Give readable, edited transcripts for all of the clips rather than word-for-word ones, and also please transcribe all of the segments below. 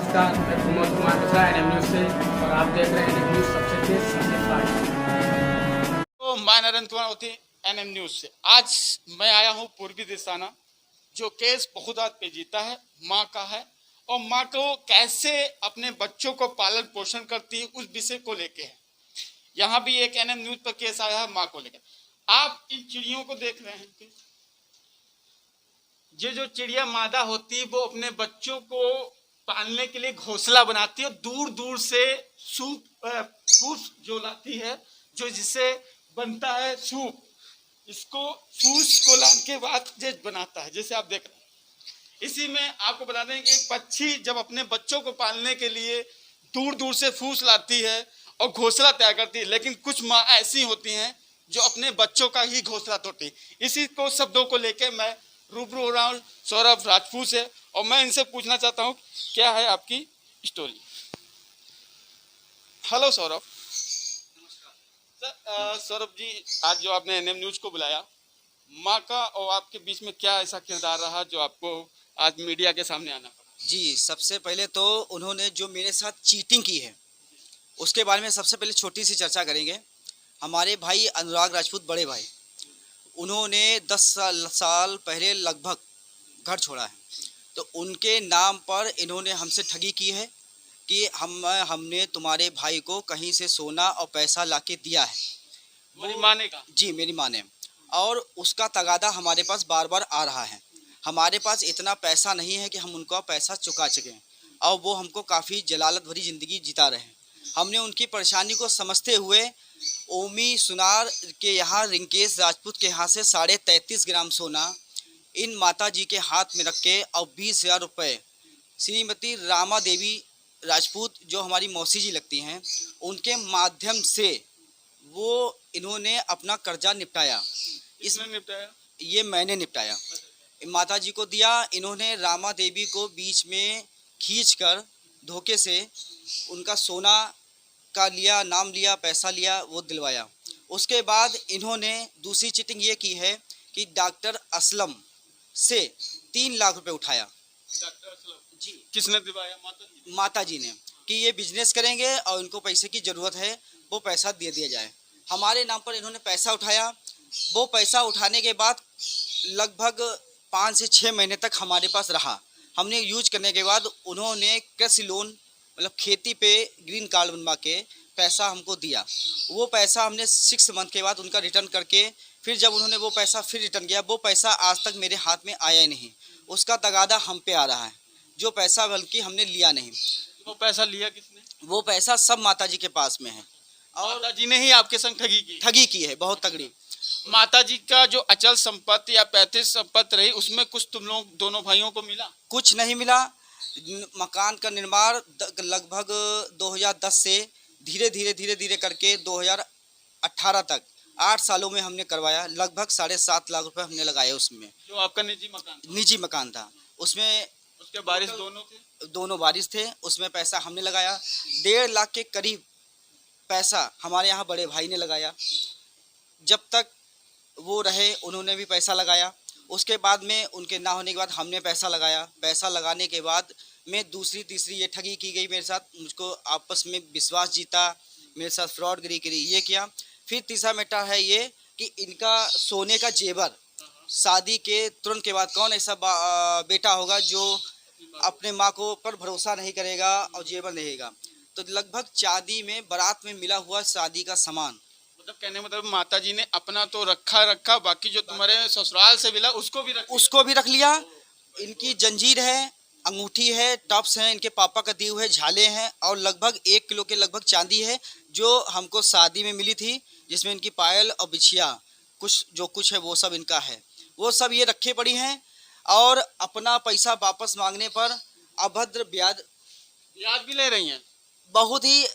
नमस्कार, मैं Pramod Kumar Mishra NM news से और आप देख रहे हैं एनएम न्यूज़ सबसे तेज सबसे फास्ट। तो मैं नरेंद्र कुमार होती एनएम न्यूज़ से। आज मैं आया हूँ पूर्वी दिशाना, जो केस बहुत आज पेचीदा है, माँ का है और माँ को कैसे अपने बच्चों को पालन पोषण करती है उस विषय को लेके है। यहाँ भी एक एनएम न्यूज़ पर केस आया है माँ को लेकर। आप इन चिड़ियों को देख रहे हैं, ये जो चिड़िया मादा होती है वो अपने बच्चों को पालने के लिए घोंसला बनाती है, दूर दूर से सूप जो लाती है, जो जिससे बनता है सूप, इसको फूस को लाने के बाद ये बनाता है, जैसे आप देख रहे हैं। इसी में आपको बता दें कि पक्षी जब अपने बच्चों को पालने के लिए दूर दूर से फूस लाती है और घोंसला तैयार करती है, लेकिन कुछ माँ ऐसी होती हैं जो अपने बच्चों का ही घोंसला तोड़ती है। इसी को शब्दों को लेकर मैं रूबरू हो रहा हूँ सौरभ राजपूत से और मैं इनसे पूछना चाहता हूँ क्या है आपकी स्टोरी। हेलो सौरभ। सौरभ जी, आज जो आपने एनएम न्यूज़ को बुलाया, माँ का और आपके बीच में क्या ऐसा किरदार रहा जो आपको आज मीडिया के सामने आना पड़ा? जी, सबसे पहले तो उन्होंने जो मेरे साथ चीटिंग की है उसके बारे में सबसे पहले छोटी सी चर्चा करेंगे। हमारे भाई अनुराग राजपूत, बड़े भाई, उन्होंने 10 साल पहले लगभग घर छोड़ा है। तो उनके नाम पर इन्होंने हमसे ठगी की है कि हमने तुम्हारे भाई को कहीं से सोना और पैसा लाके दिया है। मेरी माँ ने कहा? जी, मेरी माँ ने। और उसका तगादा हमारे पास बार बार आ रहा है। हमारे पास इतना पैसा नहीं है कि हम उनका पैसा चुका सकें और वो हमको काफ़ी जलालत भरी ज़िंदगी जिता रहे हैं। हमने उनकी परेशानी को समझते हुए ओमी सुनार के यहाँ रिंकेश राजपूत के यहाँ से 33.5 ग्राम सोना इन माता जी के हाथ में रख के और 20,000 रुपये श्रीमती रामा देवी राजपूत, जो हमारी मौसी जी लगती हैं, उनके माध्यम से वो इन्होंने अपना कर्जा निपटाया। इसने निपटाया? ये मैंने निपटाया। माता जी को दिया, इन्होंने रामा देवी को बीच में खींचकर धोखे से उनका सोना का लिया, नाम लिया, पैसा लिया, वो दिलवाया। उसके बाद इन्होंने दूसरी चीटिंग ये की है कि डॉक्टर असलम से 3 लाख रुपए उठाया। डॉक्टर असलम जी। किसने दिलवाया? माता जी ने, कि ये बिजनेस करेंगे और इनको पैसे की ज़रूरत है, वो पैसा दे दिया जाए। हमारे नाम पर इन्होंने पैसा उठाया। वो पैसा उठाने के बाद लगभग 5 से 6 महीने तक हमारे पास रहा। हमने यूज करने के बाद उन्होंने कृषि लोन, मतलब खेती पे ग्रीन कार्ड बनवा के पैसा हमको दिया। वो पैसा हमने 6 मंथ के बाद उनका रिटर्न करके, फिर जब उन्होंने वो पैसा फिर रिटर्न किया, वो पैसा आज तक मेरे हाथ में आया ही नहीं। उसका तगादा हम पे आ रहा है, जो पैसा बल्कि हमने लिया नहीं। वो पैसा लिया किसने? वो पैसा सब माता जी के पास में है और माता जी ने ही आपके संग ठगी की है, बहुत तगड़ी। माता जी का जो अचल संपत्ति या पैतृक संपत्ति रही, उसमें कुछ तुम लोग दोनों भाइयों को मिला? कुछ नहीं मिला। मकान का निर्माण लगभग 2010 से धीरे धीरे करके 2018 तक 8 सालों में हमने करवाया। लगभग 7.5 लाख रुपए हमने लगाए उसमें। जो आपका निजी मकान था, उसमें उसके वारिस दोनों थे? दोनों वारिस थे। उसमें पैसा हमने लगाया। 1.5 लाख के करीब पैसा हमारे यहाँ बड़े भाई ने लगाया। जब तक वो रहे उन्होंने भी पैसा लगाया। उसके बाद में उनके ना होने के बाद हमने पैसा लगाया। पैसा लगाने के बाद में दूसरी तीसरी ये ठगी की गई मेरे साथ। मुझको आपस में विश्वास जीता, मेरे साथ फ्रॉडगिरी करी, ये किया। फिर तीसरा मैटर है ये कि इनका सोने का जेवर, शादी के तुरंत के बाद कौन ऐसा बेटा होगा जो अपने माँ को पर भरोसा नहीं करेगा और जेवर रहेगा। तो लगभग चांदी में, बारात में मिला हुआ शादी का सामान, मतलब कहने मतलब माता जी ने अपना तो रखा, बाकी जो तुम्हारे ससुराल से मिला उसको भी रख लिया। इनकी जंजीर है, अंगूठी है, टप्स हैं, इनके पापा का दिए हुए झाले हैं और लगभग 1 किलो के लगभग चांदी है जो हमको शादी में मिली थी, जिसमें इनकी पायल और बिछिया कुछ है वो सब इनका है। वो सब ये रखे पड़ी हैं और अपना पैसा वापस मांगने पर अभद्र ब्याज भी ले रही हैं। बहुत ही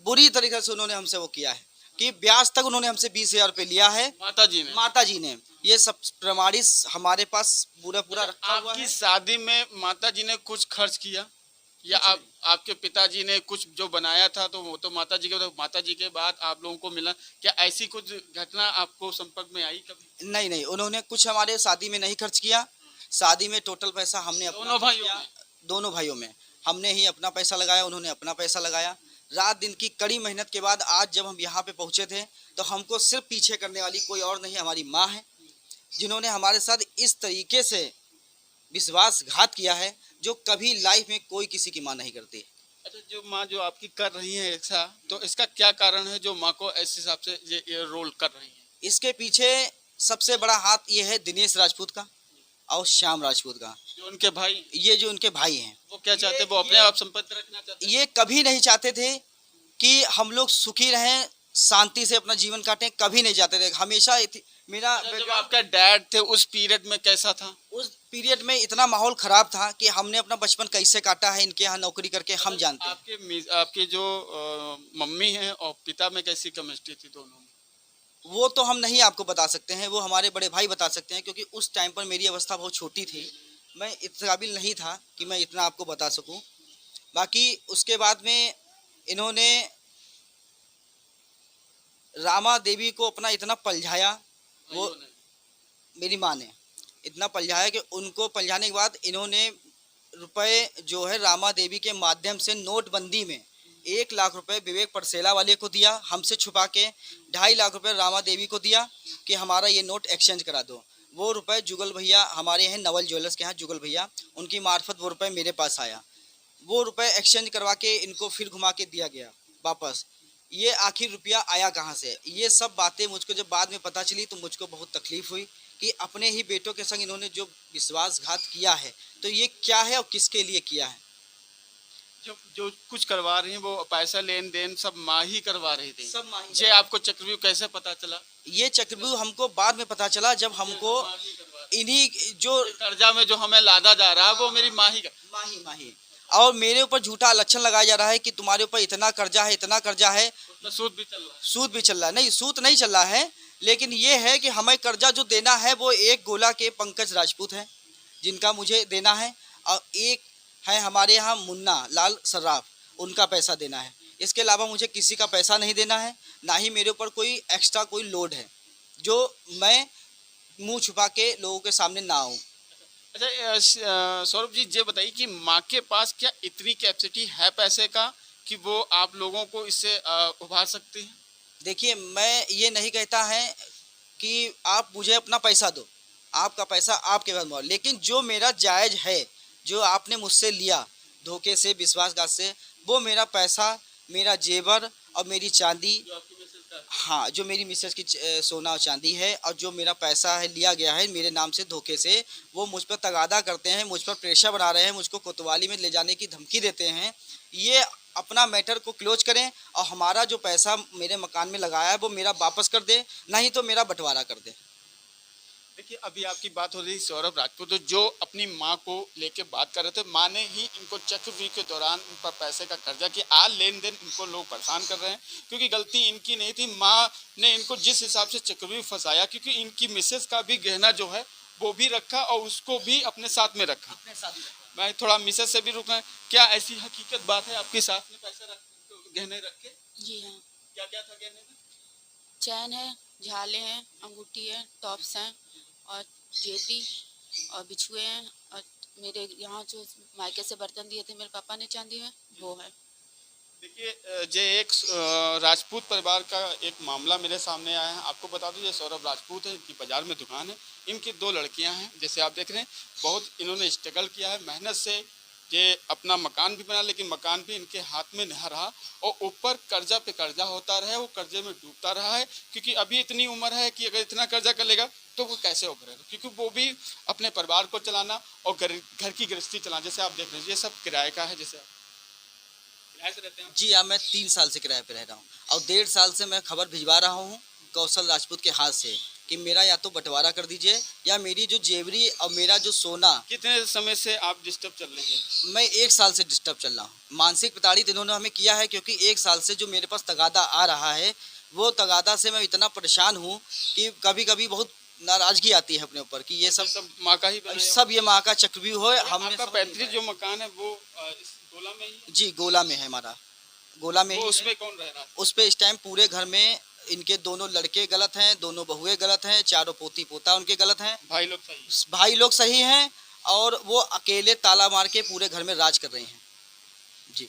बुरी तरीके से उन्होंने हमसे वो किया है कि ब्याज तक उन्होंने हमसे 20,000 रुपये लिया है। माता जी ने ये सब प्रमाणित हमारे पास पूरा रखा हुआ है। आपकी शादी में माता जी ने कुछ खर्च किया या आपके पिताजी ने कुछ जो बनाया था तो वो तो माता जी के बाद आप लोगों को मिला? क्या ऐसी कुछ घटना आपको संपर्क में आई कभी? नहीं, उन्होंने कुछ हमारे शादी में नहीं खर्च किया। शादी में टोटल पैसा हमने दोनों भाइयों में टोटल हमने ही अपना पैसा लगाया, उन्होंने अपना पैसा लगाया। रात दिन की कड़ी मेहनत के बाद आज जब हम यहाँ पे पहुँचे थे तो हमको सिर्फ पीछे करने वाली कोई और नहीं हमारी माँ है, जिन्होंने हमारे साथ इस तरीके से विश्वासघात किया है जो कभी लाइफ में कोई किसी की माँ नहीं करती। अच्छा, जो माँ जो आपकी कर रही है ऐसा, तो इसका क्या कारण है जो माँ को ऐसे हिसाब से ये रोल कर रही है? इसके पीछे सबसे बड़ा हाथ ये है दिनेश राजपूत का और श्याम राजपूत का। जो उनके भाई, ये जो उनके भाई हैं, वो क्या चाहते हैं? वो अपने आप संपत्ति रखना चाहते हैं? ये कभी नहीं चाहते थे कि हम लोग सुखी रहें, शांति से अपना जीवन काटें, कभी नहीं चाहते थे। हमेशा मेरा अच्छा, जब आपका डैड थे उस पीरियड में कैसा था? उस पीरियड में इतना माहौल खराब था कि हमने अपना बचपन कैसे काटा है इनके यहाँ नौकरी करके हम जानते हैं। आपके जो मम्मी हैं और पिता में कैसी केमिस्ट्री थी दोनों में? वो तो हम नहीं आपको बता सकते हैं, वो हमारे बड़े भाई बता सकते हैं, क्योंकि उस टाइम पर मेरी अवस्था बहुत छोटी थी, मैं इस काबिल नहीं था कि मैं इतना आपको बता सकूं। बाकी उसके बाद में इन्होंने रामा देवी को अपना इतना पलझाया, वो मेरी माँ ने इतना पलझाया कि उनको पलझाने के बाद इन्होंने रुपए जो है रामा देवी के माध्यम से नोटबंदी में 1 लाख रुपए विवेक परसेला वाले को दिया, हमसे छुपा के 2.5 लाख रुपए रामा देवी को दिया कि हमारा ये नोट एक्सचेंज करा दो। वो रुपए जुगल भैया हमारे हैं नवल ज्वेलर्स के यहाँ, जुगल भैया उनकी मार्फत वो रुपए मेरे पास आया। वो रुपए एक्सचेंज करवा के इनको फिर घुमा के दिया गया वापस। ये आखिर रुपया आया कहाँ से? ये सब बातें मुझको जब बाद में पता चली तो मुझको बहुत तकलीफ हुई कि अपने ही बेटों के संग इन्होंने जो विश्वासघात किया है तो ये क्या है और किसके लिए किया है। जो कुछ करवा रही हैं वो पैसा लेन देन सब माँ ही करवा रही थी? सब माँ ही। जे आपको चक्रव्यूह कैसे पता चला? ये चक्रव्यूह हमको बाद में पता चला जब हमको इन्हीं जो कर्जा में जो हमें लादा जा रहा है वो मेरी माँ ही और मेरे ऊपर झूठा लक्षण लगाया जा रहा है कि तुम्हारे ऊपर इतना कर्जा है, इतना कर्जा है। उसमें सूद भी चल रहा है। सूद भी चल रहा है? नहीं, सूद नहीं चल रहा है, लेकिन ये है कि हमें कर्जा जो देना है वो एक गोला के पंकज राजपूत है जिनका मुझे देना है, और एक है हमारे यहाँ मुन्ना लाल सर्राफ, उनका पैसा देना है। इसके अलावा मुझे किसी का पैसा नहीं देना है, ना ही मेरे ऊपर कोई एक्स्ट्रा कोई लोड है जो मैं मुंह छुपा के लोगों के सामने ना आऊँ। अच्छा, सौरभ जी ये बताइए कि माँ के पास क्या इतनी कैपेसिटी है पैसे का कि वो आप लोगों को इससे उभार सकती है? देखिए, मैं ये नहीं कहता है कि आप मुझे अपना पैसा दो, आपका पैसा आपके पास मौजूद, लेकिन जो मेरा जायज़ है, जो आपने मुझसे लिया धोखे से, विश्वासघात से, वो मेरा पैसा, मेरा जेवर और मेरी चांदी, हाँ, जो मेरी मिसेस की सोना और चांदी है, और जो मेरा पैसा है लिया गया है मेरे नाम से धोखे से, वो मुझ पर तगादा करते हैं, मुझ पर प्रेशर बना रहे हैं, मुझको कोतवाली में ले जाने की धमकी देते हैं। ये अपना मैटर को क्लोज करें और हमारा जो पैसा मेरे मकान में लगाया है वो मेरा वापस कर दे, नहीं तो मेरा बंटवारा कर दे। देखिए, अभी आपकी बात हो रही सौरभ राजपूत जो अपनी माँ को लेके बात कर रहे थे, माँ ने ही इनको चक्रव्यूह के दौरान इन पर पैसे का कर्जा किया। आज लेन देन इनको लोग परेशान कर रहे हैं क्योंकि गलती इनकी नहीं थी। माँ ने इनको जिस हिसाब से चक्रव्यूह फंसाया, क्योंकि इनकी मिसेस का भी गहना जो है वो भी रखा और उसको भी अपने साथ में रखा। मैं थोड़ा मिसेस से भी रुका, क्या ऐसी हकीकत बात है आपकी साथ में पैसा गहने रख के? जी हाँ। क्या क्या था गहने में? चैन है, झाले हैं, अंगूठी है, टॉप्स हैं और ज्वेलरी और बिछुए हैं, और मेरे यहाँ जो मायके से बर्तन दिए थे मेरे पापा ने चांदी में, वो है। देखिए, ये एक राजपूत परिवार का एक मामला मेरे सामने आया है। आपको बता दूं, ये सौरभ राजपूत है, इनकी बाजार में दुकान है, इनकी 2 लड़कियां हैं। जैसे आप देख रहे हैं, बहुत इन्होंने स्ट्रगल किया है, मेहनत से ये अपना मकान भी बना, लेकिन मकान भी इनके हाथ में नहीं रहा और ऊपर कर्जा पे कर्जा होता रहा, वो कर्जे में डूबता रहा है। क्योंकि अभी इतनी उम्र है कि अगर इतना कर्जा कर लेगा तो वो कैसे उभरेगा, क्योंकि वो भी अपने परिवार को चलाना और घर की गृहस्थी चलाना। जैसे आप देख रहे हैं, ये सब किराए का है। जैसे किराए से रहते हैं? जी हाँ, मैं 3 साल से किराए पे रह रहा हूँ और 1.5 साल से मैं खबर भिजवा रहा हूँ कौशल राजपूत के हाथ से कि मेरा या तो बंटवारा कर दीजिए या मेरी जो जेवरी और मेरा जो सोना। कितने समय से आप डिस्टर्ब चल रहे हैं? मैं 1 साल से डिस्टर्ब चल रहा हूँ। मानसिक प्रताड़ित इन्होंने हमें किया है, क्योंकि 1 साल से जो मेरे पास तगादा आ रहा है, वो तगादा से मैं इतना परेशान हूँ कि कभी कभी बहुत नाराजगी आती है अपने ऊपर कि ये सब माँ का ही सब ये माँ का चक्रव्यूह है। आपका पैतृक जो मकान है वो इस गोला में ही? जी, गोला में है हमारा, गोला में ही। उसमें कौन रह रहा है? उस पे इस टाइम पूरे घर में इनके दोनों लड़के गलत हैं, दोनों बहुएं गलत हैं, चारों पोती पोता उनके गलत हैं, भाई लोग सही हैं और वो अकेले ताला मार के पूरे घर में राज कर रहे हैं। जी।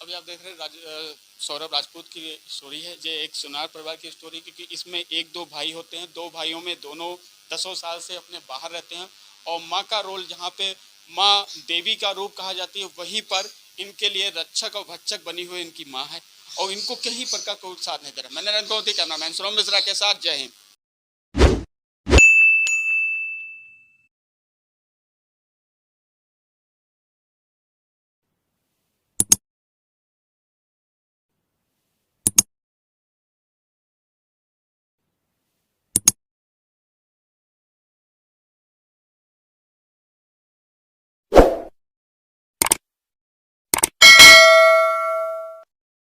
अभी आप देख रहे हैं सौरभ राजपूत की स्टोरी है, ये एक सुनार परिवार की स्टोरी, क्योंकि इसमें एक दो भाई होते हैं, दो भाइयों में दोनों 10 साल से अपने बाहर रहते हैं, और माँ का रोल जहाँ पे माँ देवी का रूप कहा जाती है, वहीं पर इनके लिए रक्षक और भक्षक बनी हुई इनकी माँ है, और इनको कहीं पर का कोई साथ नहीं दे रहा। मैं नरेंद्र मोदी, कैमरामैन सुरम मिश्रा के साथ, जय हिंद।